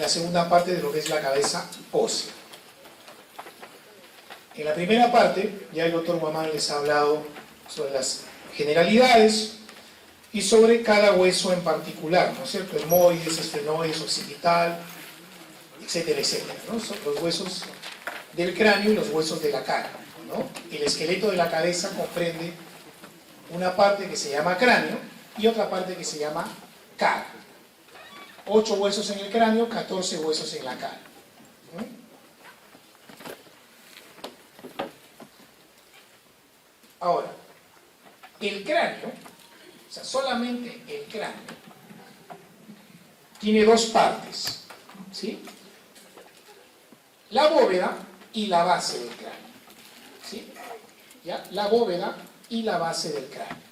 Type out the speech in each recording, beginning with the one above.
la segunda parte de lo que es la cabeza ósea. En la primera parte, ya el doctor Guamán les ha hablado sobre las generalidades y sobre cada hueso en particular, ¿no es cierto? Etmoides, esfenoides, occipital, etcétera, etcétera, ¿no? Son los huesos del cráneo y los huesos de la cara, ¿no? El esqueleto de la cabeza comprende una parte que se llama cráneo y otra parte que se llama cara. 8 huesos en el cráneo, 14 huesos en la cara. Ahora, el cráneo, o sea, solamente el cráneo, tiene dos partes, ¿sí? La bóveda y la base del cráneo, ¿sí? ¿Ya? La bóveda y la base del cráneo.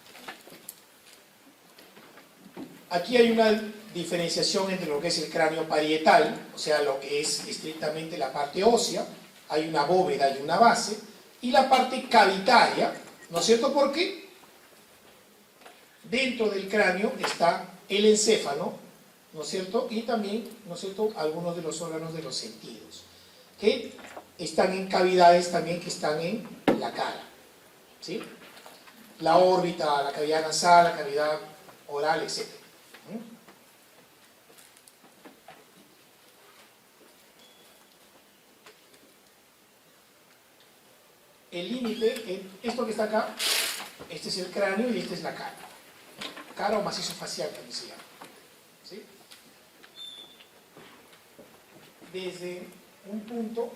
Aquí hay una diferenciación entre lo que es el cráneo parietal, o sea, lo que es estrictamente la parte ósea, hay una bóveda y una base, y la parte cavitaria, ¿no es cierto? Porque dentro del cráneo está el encéfalo, ¿no es cierto? Y también, ¿no es cierto?, algunos de los órganos de los sentidos, que están en cavidades también que están en la cara, ¿sí? La órbita, la cavidad nasal, la cavidad oral, etc. El límite, esto que está acá, este es el cráneo y este es la cara. Cara o macizo facial también se llama, ¿sí? Desde un punto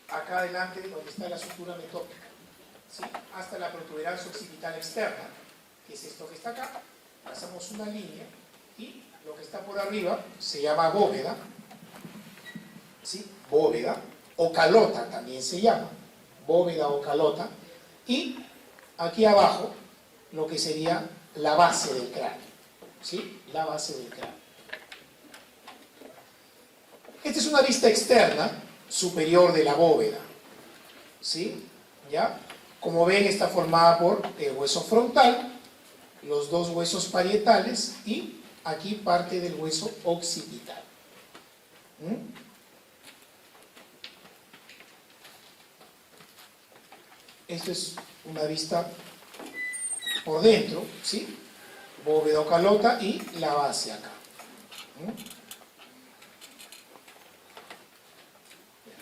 acá adelante donde está la sutura metópica, ¿sí?, hasta la protuberancia occipital externa, que es esto que está acá, pasamos una línea y lo que está por arriba se llama bóveda, ¿sí?, bóveda, o calota también se llama, bóveda o calota, y aquí abajo lo que sería la base del cráneo, ¿sí?, la base del cráneo. Esta es una vista externa superior de la bóveda, ¿sí? ¿Ya? Como ven, está formada por el hueso frontal, los dos huesos parietales y aquí parte del hueso occipital. Esto es una vista por dentro, ¿sí? Bóveda o calota y la base acá.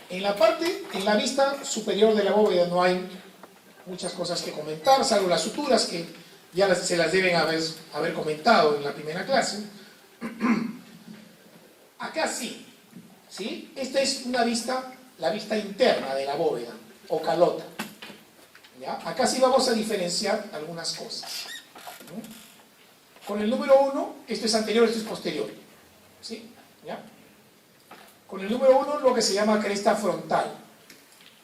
En la vista superior de la bóveda no hay muchas cosas que comentar, salvo las suturas que ya se las deben haber comentado en la primera clase. Acá sí, ¿sí? Esta es una vista, la vista interna de la bóveda o calota, ¿ya? Acá sí vamos a diferenciar algunas cosas. Con el número 1, esto es anterior, esto es posterior, ¿sí? ¿Ya? Con el número 1 lo que se llama cresta frontal.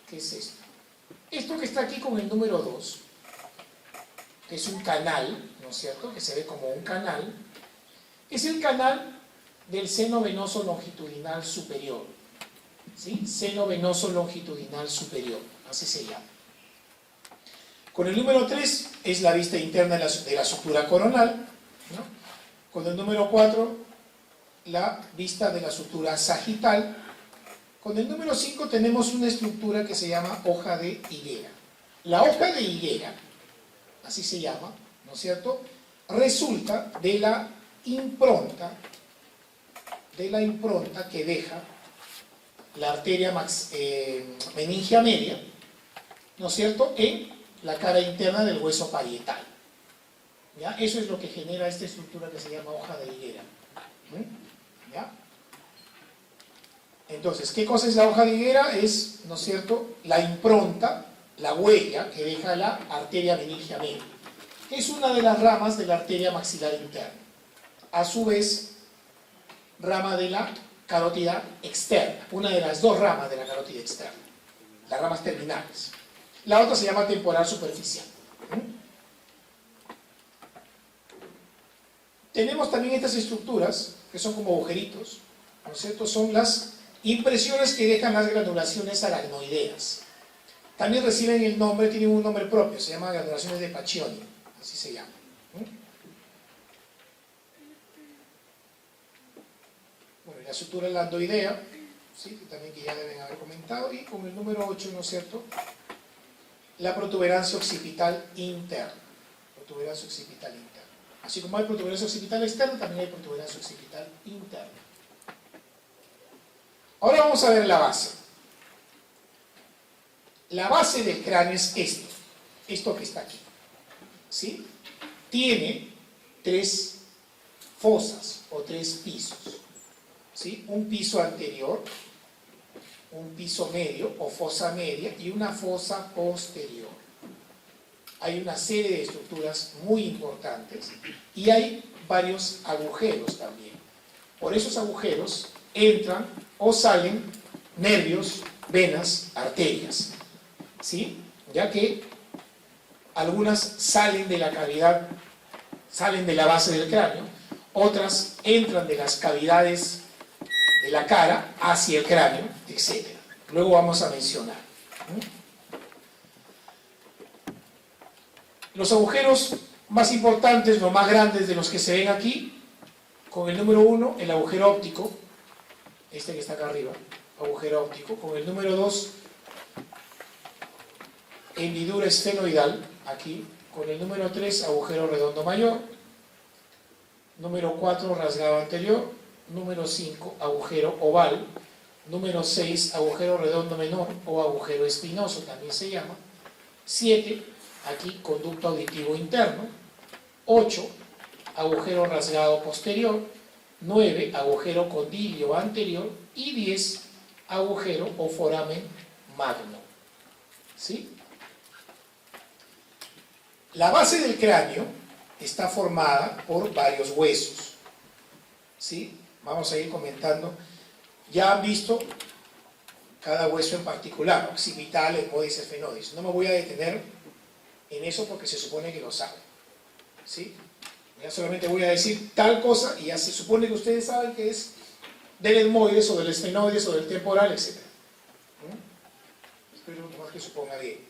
¿Qué es esto? Esto que está aquí con el número 2, que es un canal, ¿no es cierto?, que se ve como un canal, es el canal del seno venoso longitudinal superior, ¿sí? Seno venoso longitudinal superior, así se llama. Con el número 3 es la vista interna de la sutura coronal, ¿no? Con el número 4 la vista de la sutura sagital. Con el número 5 tenemos una estructura que se llama hoja de higuera. La hoja de higuera, así se llama, ¿no es cierto?, resulta de la impronta que deja la arteria meningia media, ¿no es cierto?, en la cara interna del hueso parietal. ¿Ya? Eso es lo que genera esta estructura que se llama hoja de higuera. ¿Ya? Entonces, ¿qué cosa es la hoja de higuera? Es, ¿no es cierto?, la impronta, la huella que deja la arteria meningia media, que es una de las ramas de la arteria maxilar interna. A su vez, rama de la carótida externa, una de las dos ramas de la carótida externa, las ramas terminales. La otra se llama temporal superficial. Tenemos también estas estructuras, que son como agujeritos, ¿no es cierto? Son las impresiones que dejan las granulaciones aracnoideas. También reciben el nombre, tienen un nombre propio, se llama granulaciones de Pacchioni, así se llama. Bueno, la sutura landoidea, ¿sí? También que ya deben haber comentado, y con el número 8, ¿no es cierto?, la protuberancia occipital interna. Protuberancia occipital interna. Así como hay protuberancia occipital externa, también hay protuberancia occipital interna. Ahora vamos a ver la base. La base del cráneo es esto que está aquí, ¿sí? Tiene 3 fosas o 3 pisos, ¿sí? Un piso anterior, un piso medio o fosa media y una fosa posterior. Hay una serie de estructuras muy importantes y hay varios agujeros también. Por esos agujeros entran o salen nervios, venas, arterias, ¿sí? Ya que algunas salen de la cavidad, salen de la base del cráneo, otras entran de las cavidades de la cara hacia el cráneo, etc. Luego vamos a mencionar. Los agujeros más importantes, los más grandes de los que se ven aquí, con el número 1, el agujero óptico, este que está acá arriba, agujero óptico. Con el número 2, hendidura esfenoidal, aquí. Con el número 3, agujero redondo mayor. Número 4, rasgado anterior. Número 5, agujero oval. Número 6, agujero redondo menor o agujero espinoso, también se llama. 7, aquí conducto auditivo interno. 8, agujero rasgado posterior. 9, agujero condilio anterior. Y 10, agujero o foramen magno. ¿Sí? La base del cráneo está formada por varios huesos. ¿Sí? Vamos a ir comentando. Ya han visto cada hueso en particular, occipital, etmoides, esfenoides. No me voy a detener en eso porque se supone que lo saben. ¿Sí? Ya solamente voy a decir tal cosa y ya se supone que ustedes saben que es del etmoides o del esfenoides o del temporal, etc. Espero nomás que suponga bien.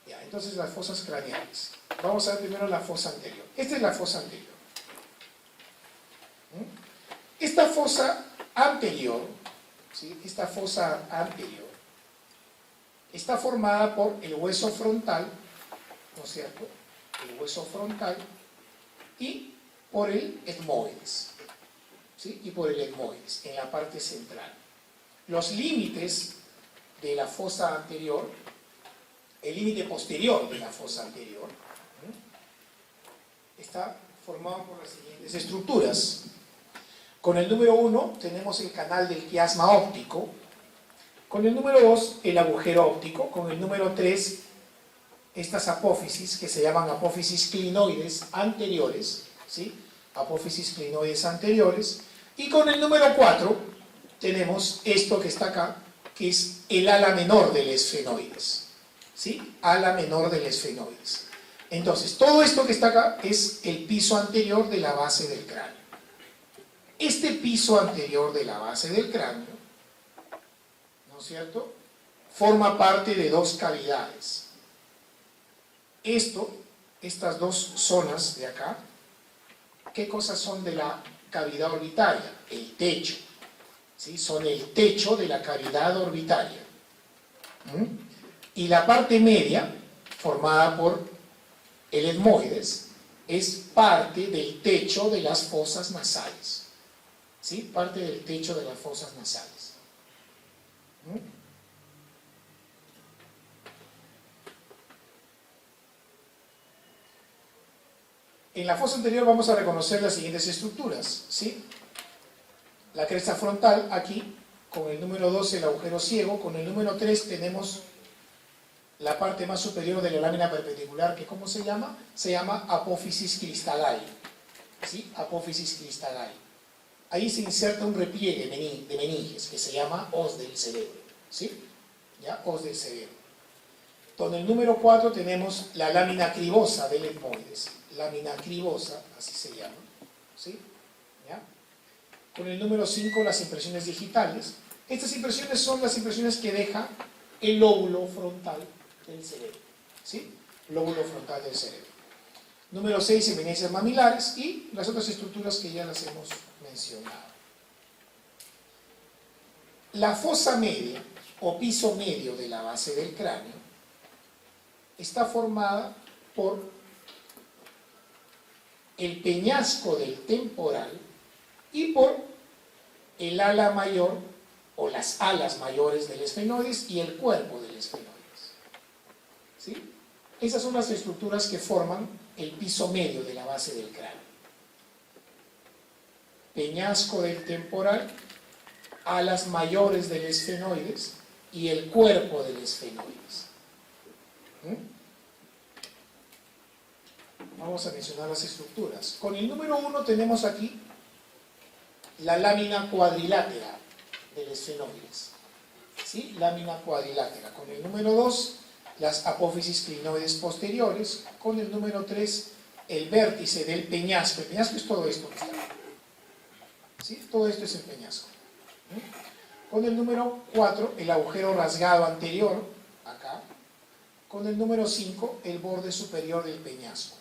Ya, entonces las fosas craneales. Vamos a ver primero la fosa anterior. Esta es la fosa anterior. Esta fosa anterior, ¿sí? Esta fosa anterior está formada por el hueso frontal, ¿no es cierto? El hueso frontal y por el etmoides, ¿sí? Y por el etmoides en la parte central. Los límites de la fosa anterior, el límite posterior de la fosa anterior, está formado por las siguientes estructuras. Con el número 1 tenemos el canal del quiasma óptico. Con el número 2 el agujero óptico. Con el número 3 estas apófisis que se llaman apófisis clinoides anteriores, ¿sí? Apófisis clinoides anteriores. Y con el número 4 tenemos esto que está acá, que es el ala menor del esfenoides, ¿sí? Ala menor del esfenoides. Entonces, todo esto que está acá es el piso anterior de la base del cráneo. Este piso anterior de la base del cráneo, ¿no es cierto?, forma parte de 2 cavidades. Estas 2 zonas de acá, ¿qué cosas son de la cavidad orbitaria? El techo, ¿sí? Son el techo de la cavidad orbitaria. Y la parte media, formada por el etmoides, es parte del techo de las fosas nasales. ¿Sí? Parte del techo de las fosas nasales. En la fosa anterior vamos a reconocer las siguientes estructuras, ¿sí? La cresta frontal, aquí, con el número 12 el agujero ciego, con el número 3 tenemos la parte más superior de la lámina perpendicular, que ¿cómo se llama? Se llama apófisis cristalae, ¿sí? Apófisis cristalae. Ahí se inserta un repliegue de meninges que se llama hoz del cerebro, ¿sí? ¿Ya? Hoz del cerebro. Con el número 4 tenemos la lámina cribosa del etmoides, lámina cribosa, así se llama, ¿sí? ¿Ya? Con el número 5 las impresiones digitales. Estas impresiones son las impresiones que deja el lóbulo frontal del cerebro, ¿sí? Lóbulo frontal del cerebro. Número 6, eminencias mamilares y las otras estructuras que ya las hemos mencionado. La fosa media o piso medio de la base del cráneo está formada por el peñasco del temporal y por el ala mayor o las alas mayores del esfenoides y el cuerpo del esfenoides. ¿Sí? Esas son las estructuras que forman el piso medio de la base del cráneo. Peñasco del temporal, alas mayores del esfenoides y el cuerpo del esfenoides. Vamos a mencionar las estructuras. Con el número 1 tenemos aquí la lámina cuadrilátera del esfenoides. ¿Sí? Lámina cuadrilátera. Con el número 2, las apófisis clinoides posteriores. Con el número 3, el vértice del peñasco. El peñasco es todo esto. ¿Sí? Todo esto es el peñasco. Con el número 4, el agujero rasgado anterior, acá. Con el número 5, el borde superior del peñasco.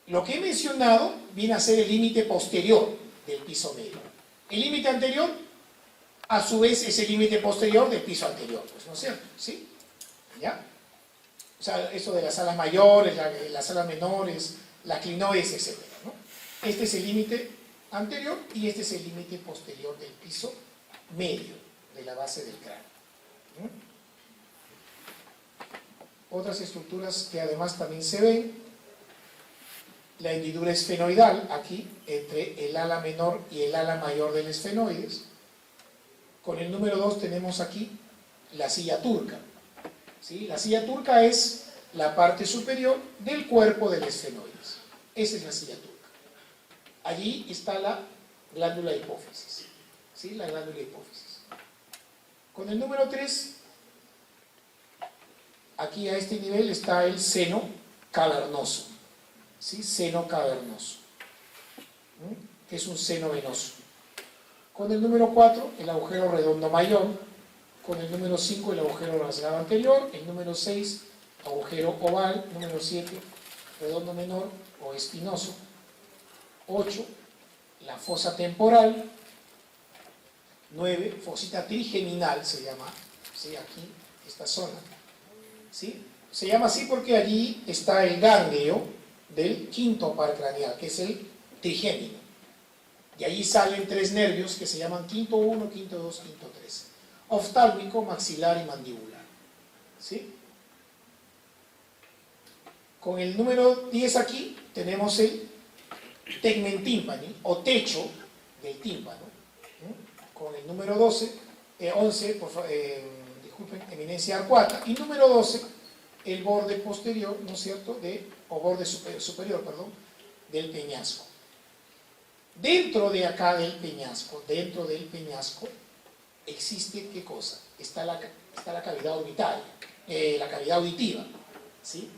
Lo que he mencionado viene a ser el límite posterior del piso medio. El límite anterior, a su vez, es el límite posterior del piso anterior, pues, ¿no es cierto? ¿Sí? ¿Ya? O sea, eso de las alas mayores, las alas menores, las clinoides, etc., ¿no? Este es el límite anterior y este es el límite posterior del piso medio de la base del cráneo. Otras estructuras que además también se ven: la hendidura esfenoidal, aquí, entre el ala menor y el ala mayor del esfenoides. Con el número 2 tenemos aquí la silla turca. ¿Sí? La silla turca es la parte superior del cuerpo del esfenoides. Esa es la silla turca. Allí está la glándula hipófisis. ¿Sí? La glándula hipófisis. Con el número 3, aquí a este nivel está el seno cavernoso. ¿Sí? Seno cavernoso, que es un seno venoso. Con el número 4, el agujero redondo mayor. Con el número 5, el agujero rasgado anterior. El número 6, agujero oval. Número 7, redondo menor o espinoso. 8, la fosa temporal. 9, fosita trigeminal se llama, ¿sí? Aquí, esta zona. ¿Sí? Se llama así porque allí está el ganglio del quinto par craneal, que es el trigémino. Y allí salen 3 nervios que se llaman quinto 1, quinto 2, quinto 3. Oftálmico, maxilar y mandibular. ¿Sí? Con el número 10 aquí tenemos el tegmen tímpani, o techo del tímpano. Con el número 11, disculpen, eminencia arcuata. Y número 12, el borde posterior, ¿no es cierto?, o borde superior, perdón, del peñasco. Dentro de acá del peñasco, existe, ¿qué cosa? Está la cavidad auditaria, la cavidad auditiva, ¿sí?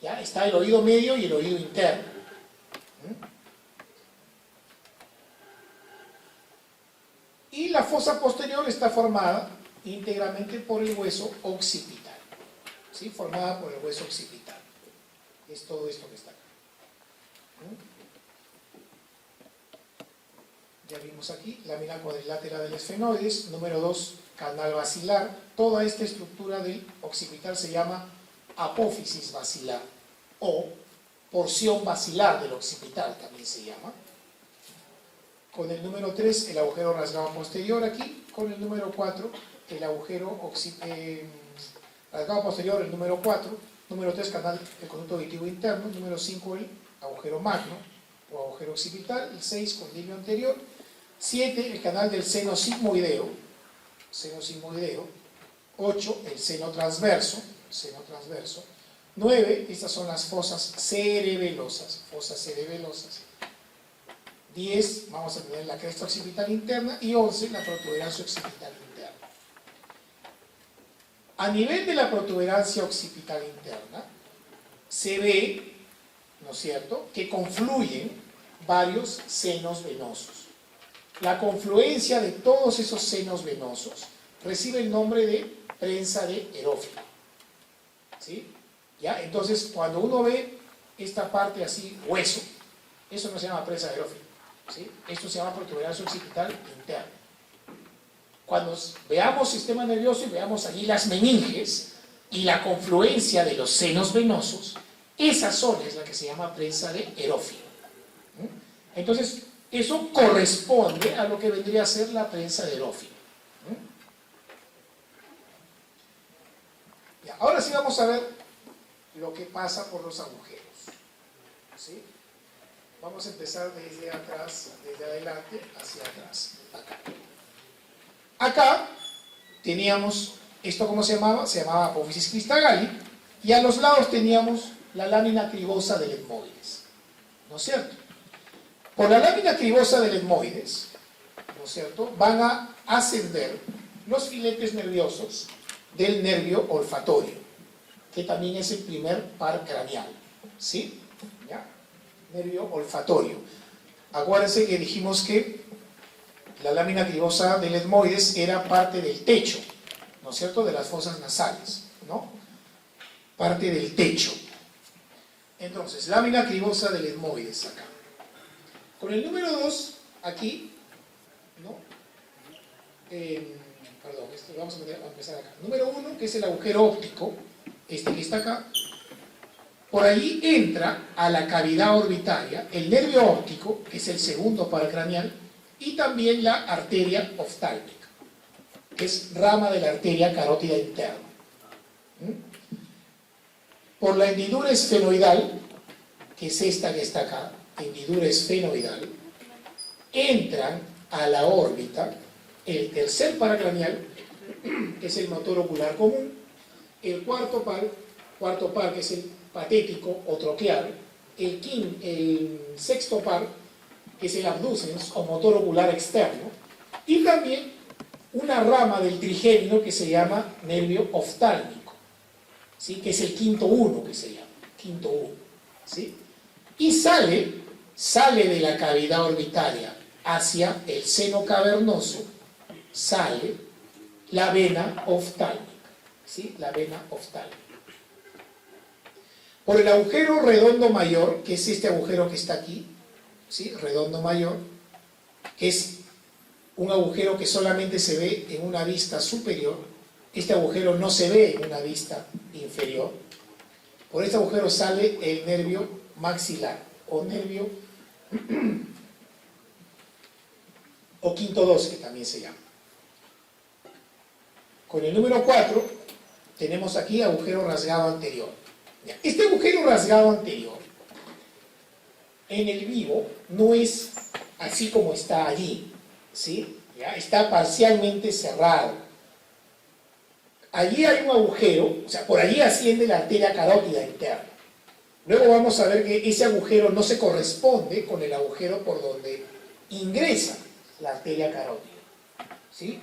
¿Ya? Está el oído medio y el oído interno. Y la fosa posterior está formada íntegramente por el hueso occipital, ¿sí? Formada por el hueso occipital. Es todo esto que está acá. Ya vimos aquí, lámina cuadrilátera del esfenoides. Número 2, canal basilar. Toda esta estructura del occipital se llama apófisis basilar o porción basilar del occipital también se llama. Con el número 3, el agujero rasgado posterior aquí. Con el número 4, el agujero rasgado posterior, el número 4. Número 3, canal del conducto auditivo interno. Número 5, el agujero magno o agujero occipital. El 6, condilio anterior. 7, el canal del seno sigmoideo. 8, el seno transverso. 9, estas son las fosas cerebelosas. 10, vamos a tener la cresta occipital interna. Y 11, la protuberancia occipital interna. A nivel de la protuberancia occipital interna, se ve, ¿no es cierto?, que confluyen varios senos venosos. La confluencia de todos esos senos venosos recibe el nombre de prensa de Erófilo. ¿Sí? ¿Ya? Entonces, cuando uno ve esta parte así, hueso, eso no se llama prensa aerófila, ¿sí? Esto se llama protuberancia occipital interna. Cuando veamos sistema nervioso y veamos allí las meninges y la confluencia de los senos venosos, esa zona es la que se llama prensa de aerófilo. Entonces, eso corresponde a lo que vendría a ser la prensa de aerófilo. Ahora sí vamos a ver lo que pasa por los agujeros, ¿sí? Vamos a empezar desde atrás, desde adelante hacia atrás, acá. Acá teníamos, ¿esto cómo se llamaba? Se llamaba apófisis cristagali, y a los lados teníamos la lámina cribosa del etmoides, ¿no es cierto? Por la lámina cribosa del etmoides, ¿no es cierto?, van a ascender los filetes nerviosos del nervio olfatorio, que también es el primer par craneal, ¿sí? ¿Ya? Nervio olfatorio. Acuérdense que dijimos que la lámina cribosa del etmoides era parte del techo, ¿no es cierto?, de las fosas nasales, ¿no? Parte del techo. Entonces, lámina cribosa del etmoides acá. Con el número 2, aquí, ¿no? Perdón, vamos a empezar acá. Número 1, que es el agujero óptico, este que está acá. Por ahí entra a la cavidad orbitaria el nervio óptico, que es el segundo paracraneal, y también la arteria oftálmica, que es rama de la arteria carótida interna. Por la hendidura esfenoidal, que es esta que está acá, hendidura esfenoidal, entran a la órbita el tercer paracraneal, que es el motor ocular común, el cuarto par, que es el patético o troquear, el sexto par, que es el abducens o motor ocular externo, y también una rama del trigémino que se llama nervio oftálmico, ¿sí?, que es el quinto uno que se llama, quinto uno, ¿sí? Y sale de la cavidad orbitaria hacia el seno cavernoso, sale la vena oftálmica, ¿sí?, la vena oftálmica. Por el agujero redondo mayor, que es este agujero que está aquí, ¿sí?, redondo mayor, que es un agujero que solamente se ve en una vista superior, este agujero no se ve en una vista inferior. Por este agujero sale el nervio maxilar, o nervio, o quinto 2, que también se llama. Con el número 4, tenemos aquí agujero rasgado anterior. Este agujero rasgado anterior, en el vivo, no es así como está allí, ¿sí? ¿Ya? Está parcialmente cerrado. Allí hay un agujero, o sea, por allí asciende la arteria carótida interna. Luego vamos a ver que ese agujero no se corresponde con el agujero por donde ingresa la arteria carótida, ¿sí?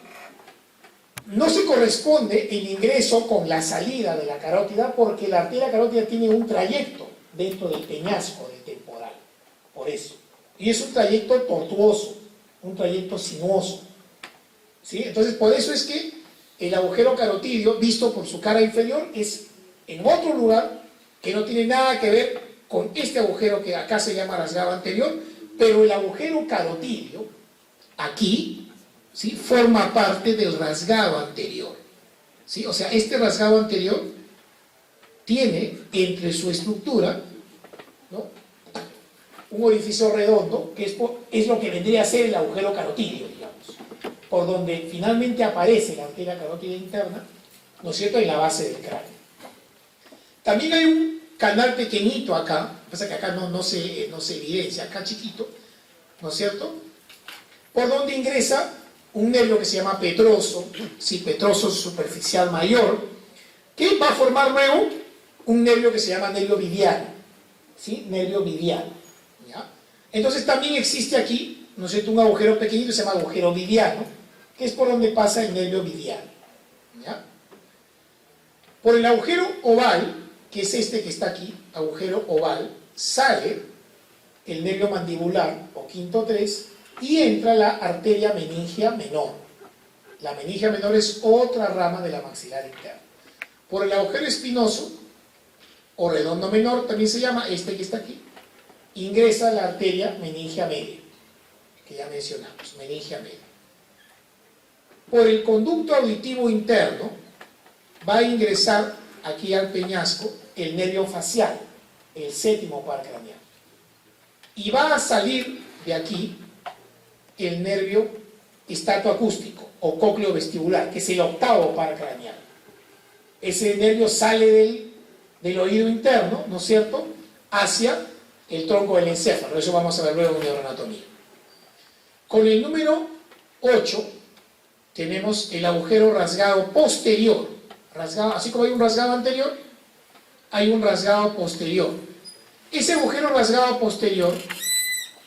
No se corresponde el ingreso con la salida de la carótida porque la arteria carótida tiene un trayecto dentro del peñasco del temporal, por eso. Y es un trayecto tortuoso, un trayecto sinuoso, ¿sí? Entonces, por eso es que el agujero carotidio, visto por su cara inferior, es en otro lugar que no tiene nada que ver con este agujero que acá se llama rasgado anterior, pero el agujero carotidio, aquí, ¿sí?, forma parte del rasgado anterior, ¿sí? O sea, este rasgado anterior tiene entre su estructura, ¿no?, un orificio redondo, que es lo que vendría a ser el agujero carotidio, digamos, por donde finalmente aparece la arteria carótida interna, ¿no es cierto?, en la base del cráneo. También hay un canal pequeñito acá, pasa que acá no se evidencia, acá chiquito, ¿no es cierto?, por donde ingresa un nervio que se llama petroso, sí, petroso superficial mayor, que va a formar luego un nervio que se llama nervio vidiano, ¿sí?, nervio vidiano, ¿ya? Entonces también existe aquí, ¿no es cierto?, un agujero pequeñito que se llama agujero vidiano, que es por donde pasa el nervio vidiano, ¿ya? Por el agujero oval, que es este que está aquí, agujero oval, sale el nervio mandibular, o quinto 3, y entra la arteria meningia menor. La meningia menor es otra rama de la maxilar interna. Por el agujero espinoso o redondo menor, también se llama, este que está aquí, ingresa la arteria meningia media, que ya mencionamos, meningia media. Por el conducto auditivo interno va a ingresar aquí al peñasco el nervio facial, el séptimo par craneal. Y va a salir de aquí el nervio estatoacústico o cócleo vestibular, que es el octavo par craneal. Ese nervio sale del oído interno, ¿no es cierto?, hacia el tronco del encéfalo. Eso vamos a ver luego en neuroanatomía. Con el número 8 tenemos el agujero rasgado posterior. Rasgado, así como hay un rasgado anterior, hay un rasgado posterior. Ese agujero rasgado posterior,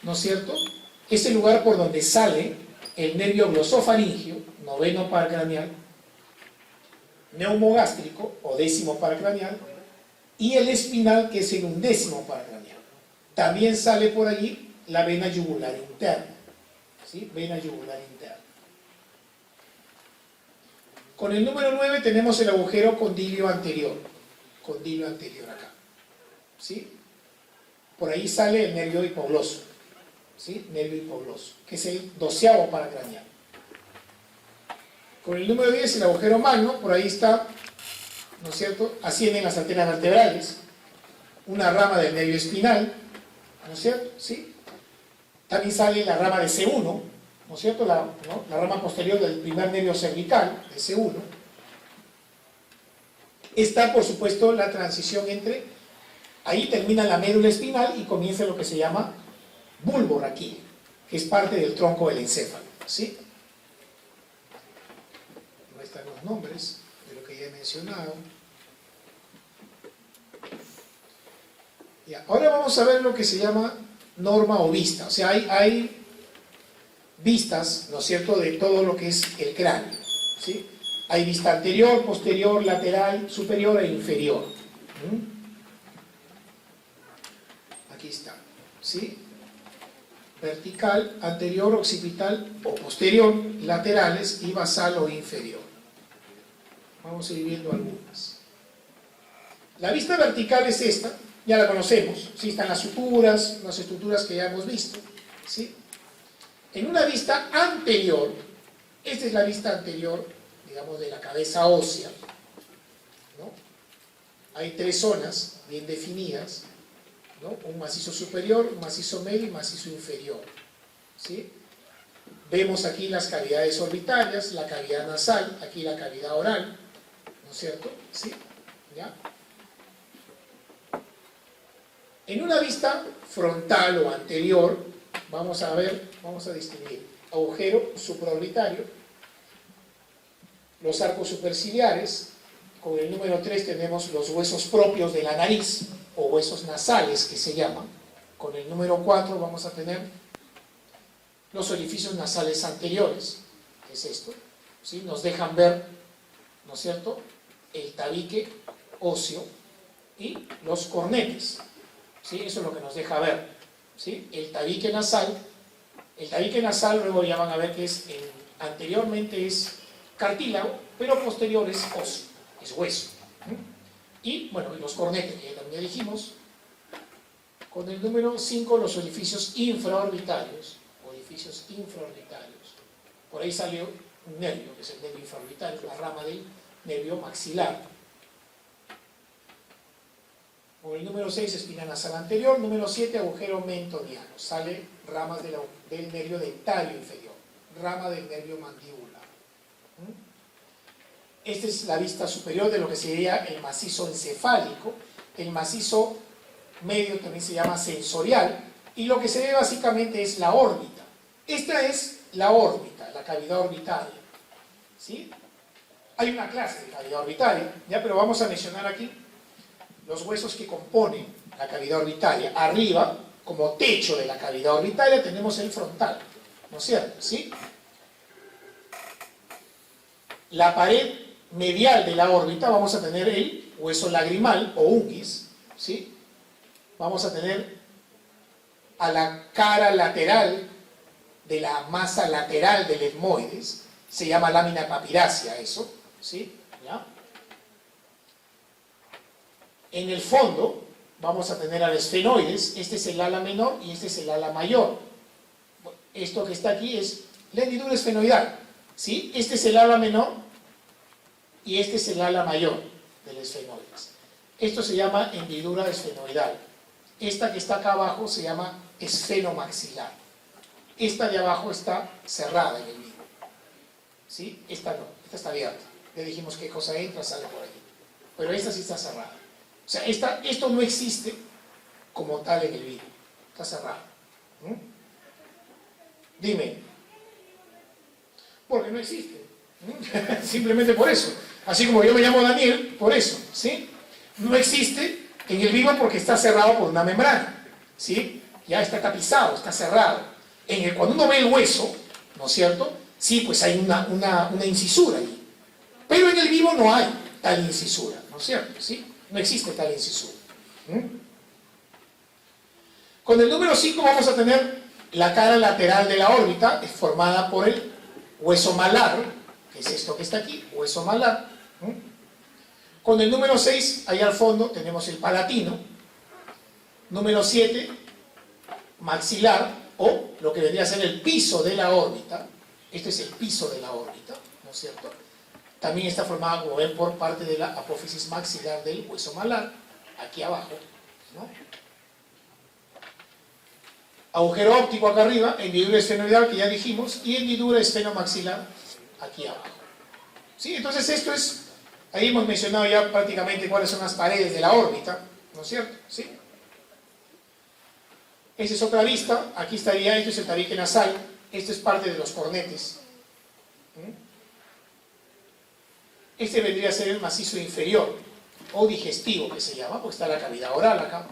¿no es cierto?, es el lugar por donde sale el nervio glosofaringio, noveno par craneal, neumogástrico o décimo par craneal, y el espinal, que es el undécimo par craneal. También sale por allí la vena yugular interna, ¿sí? Vena yugular interna. Con el número 9 tenemos el agujero condilio anterior acá, ¿sí? Por ahí sale el nervio hipogloso, ¿sí? Nervio hipogloso, que es el 12º par craneal. Con el número 10 el agujero magno, por ahí está, ¿no es cierto?, ascienden las antenas vertebrales, una rama del nervio espinal, ¿no es cierto?, ¿sí? También sale la rama de C1, ¿no es cierto?, la rama posterior del primer nervio cervical, de C1. Está, por supuesto, la transición entre, ahí termina la médula espinal y comienza lo que se llama bulbo raquídeo, que es parte del tronco del encéfalo, ¿sí? Ahí están los nombres de lo que ya he mencionado. Ya, ahora vamos a ver lo que se llama norma o vista. O sea, hay vistas, ¿no es cierto?, de todo lo que es el cráneo, ¿sí? Hay vista anterior, posterior, lateral, superior e inferior. Aquí está, ¿sí? Vertical, anterior, occipital o posterior, laterales y basal o inferior. Vamos a ir viendo algunas. La vista vertical es esta, ya la conocemos, ¿sí? Están las suturas, las estructuras que ya hemos visto, ¿sí? En una vista anterior, esta es la vista anterior, digamos, de la cabeza ósea, ¿no? Hay 3 zonas bien definidas, ¿no? Un macizo superior, un macizo medio y macizo inferior, ¿sí? Vemos aquí las cavidades orbitarias, la cavidad nasal, aquí la cavidad oral, ¿no es cierto?, ¿sí? ¿Ya? En una vista frontal o anterior, vamos a distinguir agujero supraorbitario, los arcos superciliares. Con el número 3 tenemos los huesos propios de la nariz, o huesos nasales que se llaman. Con el número 4 vamos a tener los orificios nasales anteriores, que es esto, ¿sí? Nos dejan ver, ¿no es cierto?, el tabique óseo y los cornetes, ¿sí? Eso es lo que nos deja ver, ¿sí? El tabique nasal luego ya van a ver que anteriormente es cartílago, pero posterior es óseo, es hueso. Y bueno, los cornetes, que ya también dijimos. Con el número 5 los orificios infraorbitarios, por ahí salió un nervio, que es el nervio infraorbitario, la rama del nervio maxilar. Con el número 6 espina nasal anterior, número 7 agujero mentoniano, sale ramas del nervio dentario inferior, rama del nervio mandibular. Esta es la vista superior de lo que sería el macizo encefálico. El macizo medio también se llama sensorial, y lo que se ve básicamente es la órbita. Esta es la órbita, la cavidad orbitaria, ¿sí? Hay una clase de cavidad orbitaria, ¿ya? Pero vamos a mencionar aquí los huesos que componen la cavidad orbitaria. Arriba, como techo de la cavidad orbitaria, tenemos el frontal, ¿no es cierto?, ¿sí? La pared medial de la órbita vamos a tener el hueso lagrimal o unguis, ¿sí? Vamos a tener a la cara lateral de la masa lateral del etmoides, se llama lámina papirácea eso, ¿sí? ¿Ya? En el fondo vamos a tener al esfenoides, este es el ala menor y este es el ala mayor. Esto que está aquí es la hendidura esfenoidal, ¿sí? Este es el ala menor y este es el ala mayor del esfenoides. Esto se llama hendidura esfenoidal. Esta que está acá abajo se llama esfenomaxilar. Esta de abajo está cerrada en el vivo, ¿sí? Esta no, esta está abierta. Ya dijimos qué cosa entra, sale por aquí. Pero esta sí está cerrada. O sea, esto no existe como tal en el vivo. Está cerrado. Dime. Porque no existe. Simplemente por eso. Así como yo me llamo Daniel, por eso. ¿Sí? No existe en el vivo porque está cerrado por una membrana. ¿Sí? Ya está tapizado, está cerrado. Cuando uno ve el hueso, ¿no es cierto? Sí, pues hay una incisura ahí. Pero en el vivo no hay tal incisura, ¿no es cierto? ¿Sí? No existe tal incisura. Con el número 5 vamos a tener la cara lateral de la órbita, formada por el hueso malar, que es esto que está aquí, hueso malar. Con el número 6, ahí al fondo, tenemos el palatino. Número 7, maxilar, o lo que vendría a ser el piso de la órbita. Este es el piso de la órbita, ¿no es cierto? También está formada, como ven, por parte de la apófisis maxilar del hueso malar, aquí abajo, ¿no? Agujero óptico acá arriba, hendidura esfenoidal, que ya dijimos, y hendidura esfenomaxilar aquí abajo. ¿Sí? Entonces esto es, ahí hemos mencionado ya prácticamente cuáles son las paredes de la órbita, ¿no es cierto? ¿Sí? Esta es otra vista, aquí estaría, esto es el tabique nasal, esto es parte de los cornetes. Este vendría a ser el macizo inferior, o digestivo que se llama, porque está la cavidad oral acá.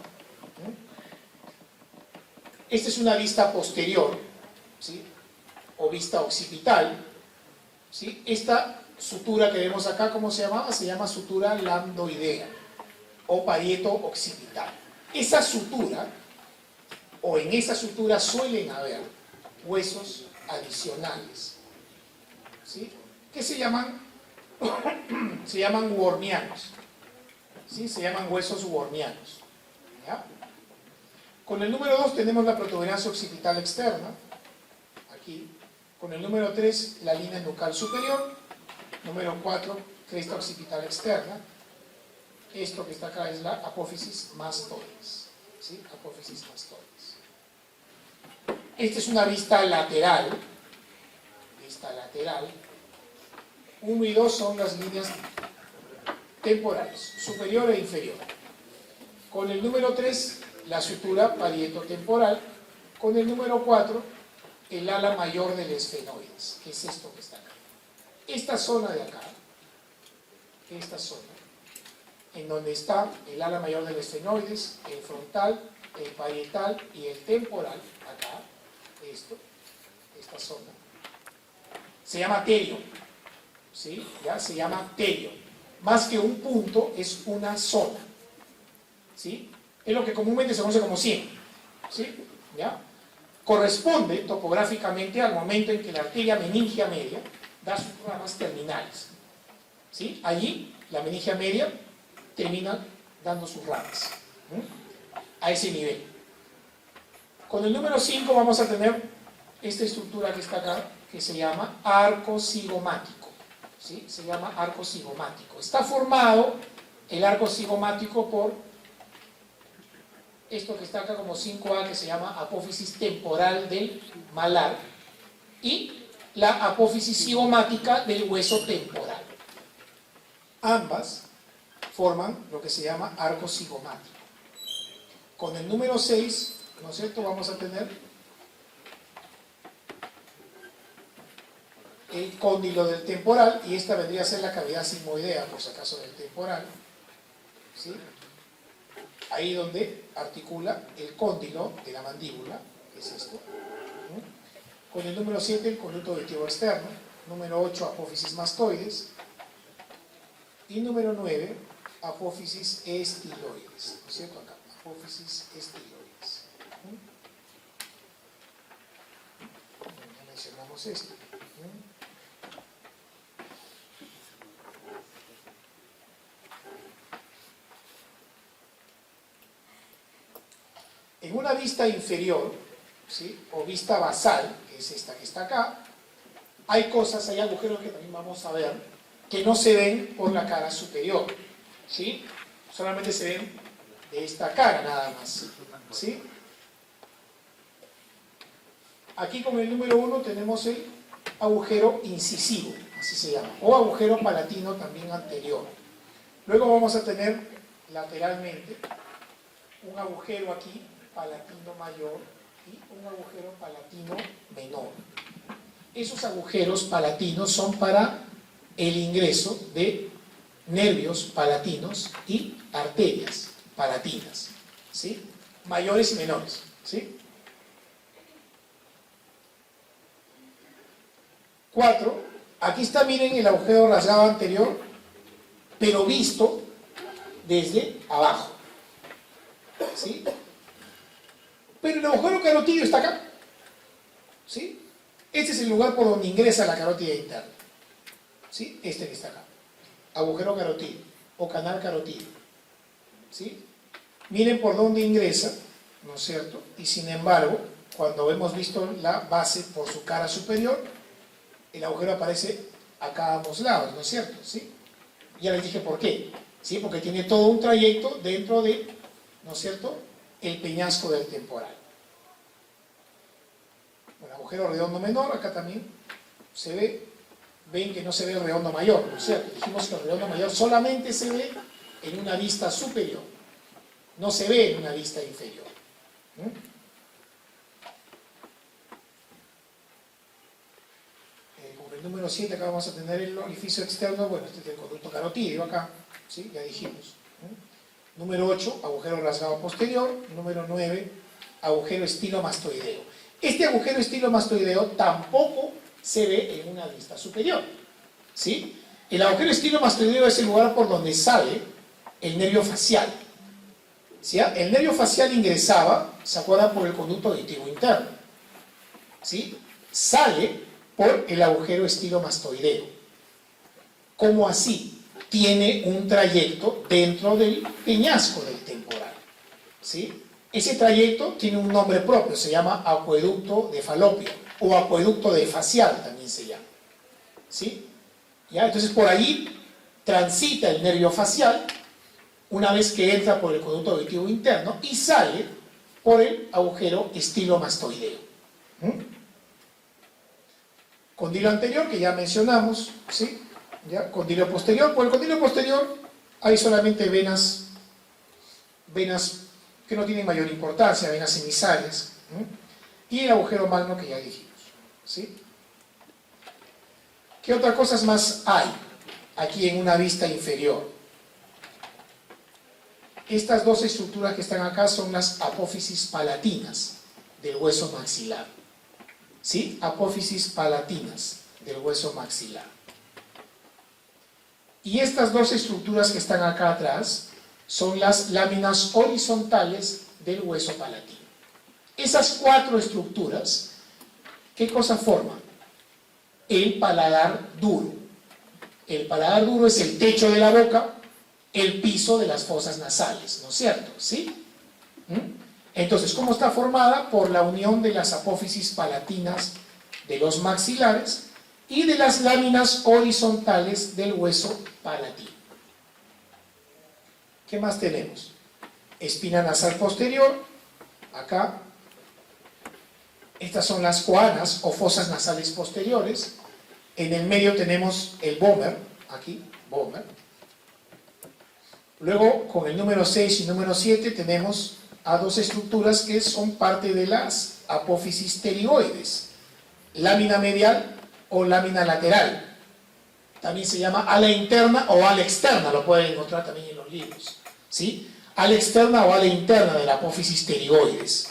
Esta es una vista posterior, ¿sí? O vista occipital, ¿sí? Esta sutura que vemos acá, ¿cómo se llamaba? Se llama sutura lambdoidea, o parieto occipital. Esa sutura, o en esa sutura suelen haber huesos adicionales, ¿sí? Que se llaman wormianos, ¿sí? Se llaman huesos wormianos, ¿ya? Con el número 2 tenemos la protuberancia occipital externa, aquí. Con el número 3, la línea nucal superior. Número 4, cresta occipital externa. Esto que está acá es la apófisis mastoides, ¿sí? Apófisis mastoides. Esta es una vista lateral. Vista lateral. 1 y 2 son las líneas temporales, superior e inferior. Con el número 3, la sutura parieto-temporal. Con el número 4, el ala mayor del esfenoides, que es esto que está acá. Esta zona de acá, esta zona, en donde está el ala mayor del esfenoides, el frontal, el parietal y el temporal, acá, esta zona, se llama terio, ¿sí? ¿Ya? Se llama terio. Más que un punto, es una zona, ¿sí? Es lo que comúnmente se conoce como 100, ¿sí? ¿Ya? Corresponde topográficamente al momento en que la arteria meningia media da sus ramas terminales, ¿sí? Allí, la meningia media termina dando sus ramas, a ese nivel. Con el número 5 vamos a tener esta estructura que está acá, que se llama arco cigomático, ¿sí? Se llama arco cigomático. Está formado el arco cigomático por esto que está acá como 5A, que se llama apófisis temporal del malar, y la apófisis cigomática del hueso temporal. Ambas forman lo que se llama arco cigomático. Con el número 6, ¿no es cierto?, vamos a tener el cóndilo del temporal, y esta vendría a ser la cavidad sigmoidea, por si acaso, del temporal, ¿sí? Ahí donde articula el cóndilo de la mandíbula, que es esto. Con el número 7, el conducto auditivo externo. Número 8, apófisis mastoides. Y número 9, apófisis estiloides. ¿No es cierto? Acá, apófisis estiloides. Ya mencionamos esto. una vista inferior, ¿sí? O vista basal, que es esta que está acá, hay cosas, hay agujeros que también vamos a ver, que no se ven por la cara superior, ¿sí? Solamente se ven de esta cara nada más, ¿sí? Aquí con el número 1 tenemos el agujero incisivo, así se llama, o agujero palatino también anterior. Luego vamos a tener lateralmente un agujero aquí, palatino mayor, y un agujero palatino menor. Esos agujeros palatinos son para el ingreso de nervios palatinos y arterias palatinas, ¿sí? Mayores y menores, ¿sí? 4. Aquí está, miren, el agujero rasgado anterior, pero visto desde abajo, ¿sí? Pero el agujero carotidio está acá, ¿sí? Este es el lugar por donde ingresa la carótida interna, ¿sí? Este que está acá, agujero carotidio o canal carotidio, ¿sí? Miren por dónde ingresa, ¿no es cierto? Y sin embargo, cuando hemos visto la base por su cara superior, el agujero aparece acá a ambos lados, ¿no es cierto? ¿Sí? Ya les dije por qué, ¿sí? Porque tiene todo un trayecto dentro de, ¿no es cierto?, el peñasco del temporal. Bueno, agujero redondo menor, acá también se ve, ven que no se ve el redondo mayor, ¿no es cierto? Dijimos que el redondo mayor solamente se ve en una vista superior, no se ve en una vista inferior. Con el número 7 acá vamos a tener el orificio externo, bueno, este es el conducto carotídeo acá, ¿sí? Ya dijimos. Número 8, agujero rasgado posterior. Número 9, agujero estilomastoideo. Este agujero estilomastoideo tampoco se ve en una vista superior, ¿sí? El agujero estilomastoideo es el lugar por donde sale el nervio facial, ¿sí? El nervio facial ingresaba, ¿se acuerdan?, por el conducto auditivo interno, ¿sí? Sale por el agujero estilomastoideo. ¿Cómo así? Tiene un trayecto dentro del peñasco del temporal, ¿sí? Ese trayecto tiene un nombre propio, se llama acueducto de Falopio, o acueducto de facial también se llama, ¿sí? ¿Ya? Entonces por allí transita el nervio facial una vez que entra por el conducto auditivo interno y sale por el agujero estilomastoideo. Condilo anterior, que ya mencionamos, ¿sí? ¿Ya? Condilo posterior. Por el condilo posterior hay solamente venas que no tienen mayor importancia, venas emisarias, y el agujero magno que ya dijimos, ¿sí? ¿Qué otras cosas más hay aquí en una vista inferior? Estas dos estructuras que están acá son las apófisis palatinas del hueso maxilar, ¿sí? Apófisis palatinas del hueso maxilar. Y estas dos estructuras que están acá atrás son las láminas horizontales del hueso palatino. Esas 4 estructuras, ¿qué cosa forman? El paladar duro. El paladar duro es el techo de la boca, el piso de las fosas nasales, ¿no es cierto? ¿Sí? Entonces, ¿cómo está formada? Por la unión de las apófisis palatinas de los maxilares y de las láminas horizontales del hueso palatino. ¿Qué más tenemos? Espina nasal posterior, acá. Estas son las coanas o fosas nasales posteriores. En el medio tenemos el vómer, aquí, vómer. Luego, con el número 6 y número 7 tenemos a 2 estructuras que son parte de las apófisis pterigoides. Lámina medial o lámina lateral. También se llama ala interna o ala externa, lo pueden encontrar también en los libros, ¿sí? Ala externa o ala interna de la apófisis pterigoides.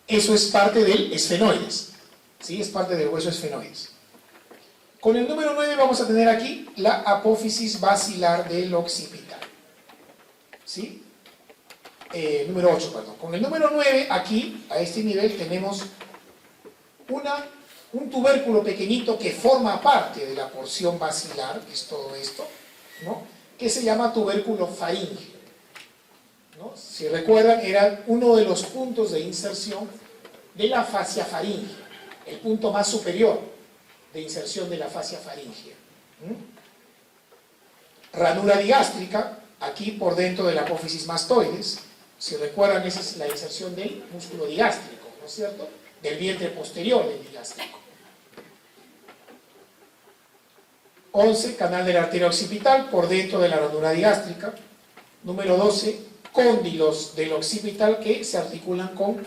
Eso es parte del esfenoides, ¿sí? Es parte del hueso esfenoides. Con el número 9 vamos a tener aquí la apófisis basilar del occipital, ¿sí? Número 8, perdón. Con el número 9, aquí, a este nivel, tenemos un tubérculo pequeñito que forma parte de la porción basilar, que es todo esto, ¿no? Que se llama tubérculo faríngeo, ¿no? Si recuerdan, era uno de los puntos de inserción de la fascia faríngea, el punto más superior de inserción de la fascia faríngea. Ranura digástrica, aquí por dentro de la apófisis mastoides. Si recuerdan, esa es la inserción del músculo digástrico, ¿no es cierto? Del vientre posterior del digástrico. 11, canal de la arteria occipital, por dentro de la ranura digástrica. Número 12, cóndilos del occipital que se articulan con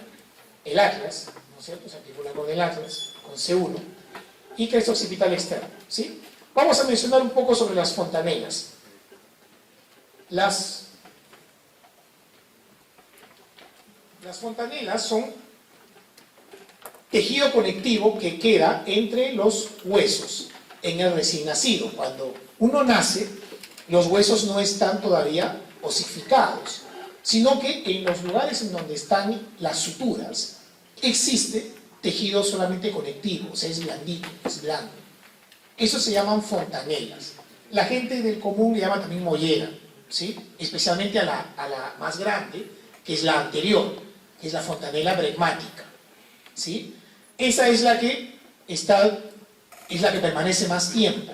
el atlas, ¿no es cierto? Se articulan con el atlas, con C1, y cresta occipital externa, ¿sí? Vamos a mencionar un poco sobre las fontanelas. Las fontanelas son tejido conectivo que queda entre los huesos en el recién nacido. Cuando uno nace, los huesos no están todavía osificados, sino que en los lugares en donde están las suturas existe tejido solamente conectivo, o sea, es blandito, es blando. Eso se llaman fontanelas. La gente del común le llama también mollera, ¿sí? Especialmente a la más grande, que es la anterior, que es la fontanela bregmática, ¿sí? Esa es la que permanece más tiempo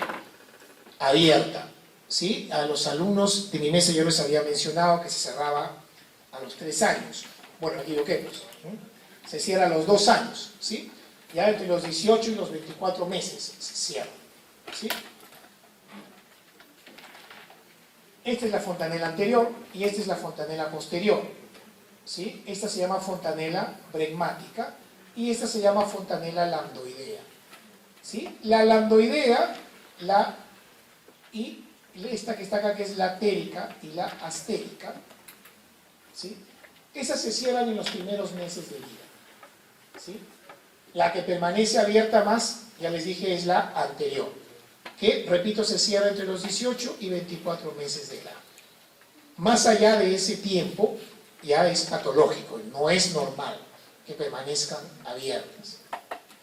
abierta, ¿sí? A los alumnos de mi mesa yo les había mencionado que se cerraba a los 3 años. Bueno, equivoquemos, ¿no? Se cierra a los 2 años, ¿sí? Ya entre los 18 y los 24 meses se cierra, ¿sí? Esta es la fontanela anterior y esta es la fontanela posterior, ¿sí? Esta se llama fontanela bregmática y esta se llama fontanela lambdoidea, ¿sí? La lambdoidea, y esta que está acá, que es la térica y la astérica, ¿sí? Esas se cierran en los primeros meses de vida, ¿sí? La que permanece abierta más, ya les dije, es la anterior, que, repito, se cierra entre los 18 y 24 meses de edad. Más allá de ese tiempo, ya es patológico, no es normal que permanezcan abiertas,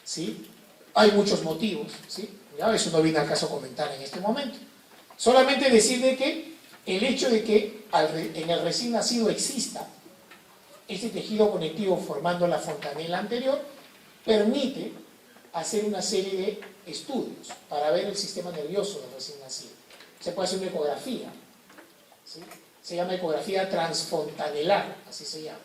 ¿sí? Hay muchos motivos, ¿sí? Ya eso no viene al caso comentar en este momento. Solamente decirle que el hecho de que en el recién nacido exista este tejido conectivo formando la fontanela anterior permite hacer una serie de estudios para ver el sistema nervioso del recién nacido. Se puede hacer una ecografía, ¿sí? Se llama ecografía transfontanelar, así se llama,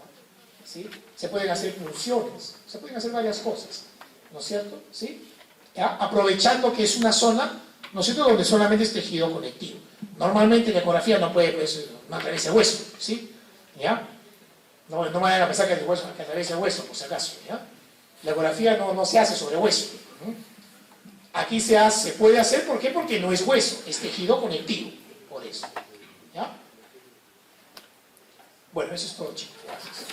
¿sí? Se pueden hacer punciones, se pueden hacer varias cosas, ¿no es cierto? ¿Sí? ¿Ya? Aprovechando que es una zona, ¿no es cierto?, donde solamente es tejido conectivo. Normalmente la ecografía no puede, pues, no atraviesa el hueso, ¿sí? ¿Ya? No vayan a pensar que atraviesa el hueso, por si acaso, ¿ya? La ecografía no se hace sobre hueso. Aquí se puede hacer, ¿por qué? Porque no es hueso, es tejido conectivo, por eso. ¿Ya? Bueno, eso es todo, chicos. Gracias.